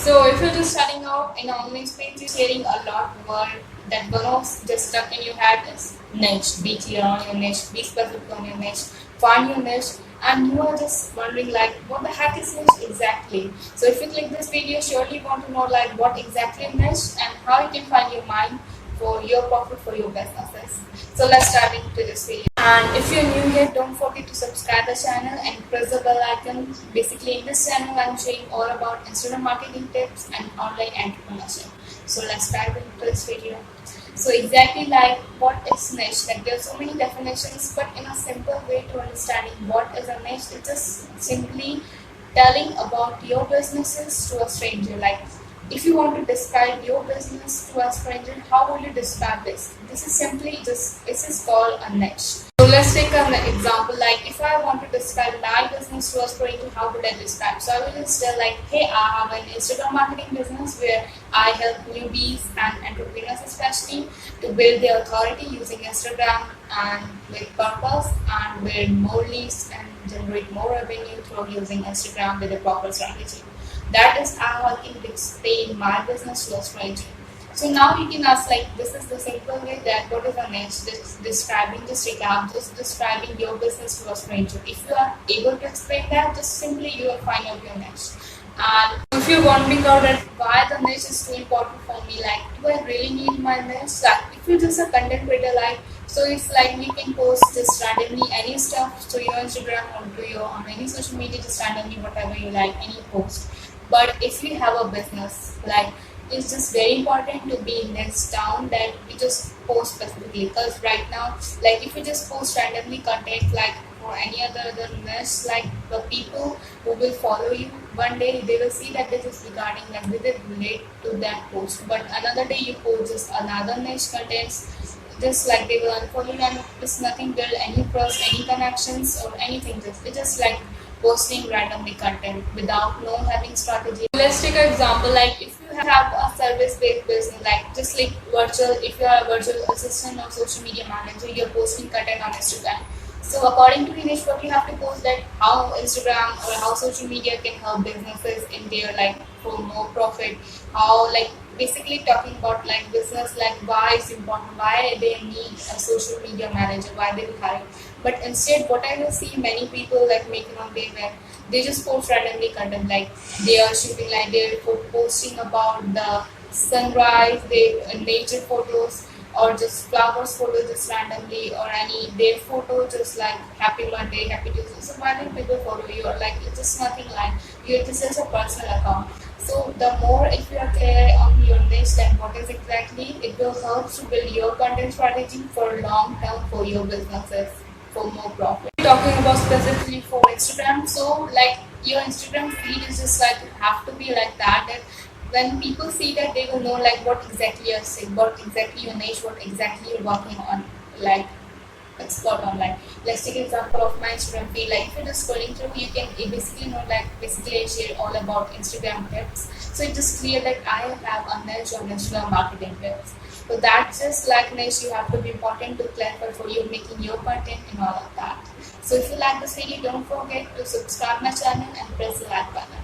So if you're just starting out in online space, you're hearing a lot word that gonna just stuck in your head is niche. Be clear on your niche, be specific on your niche, find your niche, and you are just wondering like what the heck is niche exactly. So if you click this video, surely you want to know like what exactly is niche and how you can find your mind for your profit for your businesses. So let's start into this video. And if you're new here, don't forget to subscribe the channel and press the bell icon. Basically, in this channel, I'm showing all about Instagram marketing tips and online entrepreneurship. So let's dive into this video. So exactly like what is niche? Like there are so many definitions, but in a simple way to understanding what is a niche, it's just simply telling about your businesses to a stranger. Like if you want to describe your business to a stranger, how will you describe this? This is simply just, this is called a niche. So let's take an example. Like if I want to describe my business to a stranger, how would I describe? So I will just tell like, hey, I have an Instagram marketing business where I help newbies and entrepreneurs especially to build their authority using Instagram and with purpose and build more leads and generate more revenue through using Instagram with a proper strategy. That is how I can explain my business to a stranger. So now you can ask like this is the simple way that what is a niche? Describing just recap, just describing your business to a stranger. If you are able to explain that, just simply you will find out your niche. And if you're wondering out that why the niche is so important for me, like do I really need my niche? Like if you're just a content creator, like so it's like you can post just randomly any stuff to your Instagram or to your on any social media, just randomly whatever you like, any post. But if you have a business, like it's just very important to be niched down that you just post specifically. Because right now, like if you just post randomly content like for any other niche, like the people who will follow you one day they will see that this is regarding like they will relate to that post. But another day you post just another niche contents, just like they will unfollow you and it's nothing build any trust, any connections or anything. Just it's just like posting randomly content without no having strategy. Let's take an example like if you have a service-based business like just like virtual, if you are a virtual assistant or social media manager, you're posting content on Instagram. So according to the niche, what you have to post that how Instagram or how social media can help businesses in their like for more profit, how like basically talking about like business, like why it's important, why they need a social media manager, why they will hire. But instead, what I will see many people like making on their web, they just post randomly content like they are shooting like they're posting about the sunrise, they nature photos or just flowers photo just randomly or any day photo just like happy Monday, happy Tuesday. So why do people follow you or like it's just nothing like you, this is a personal account. So the more if you are clear on your niche and what is exactly, it will help to build your content strategy for long term for your businesses for more profit. Talking about specifically for Instagram, so like your Instagram feed is just like have to be like that when people see that they will know like what exactly you're saying, what exactly your niche, what exactly you're working on, like expert on. Like let's take an example of my Instagram feed. Like if you're just scrolling through, you can basically know like basically I share all about Instagram tips. So it's just clear that I have a niche on Instagram marketing tips. So that's just like niche you have to be important to clarify for you making your content and all of that. So if you like this video, don't forget to subscribe my channel and press the like button.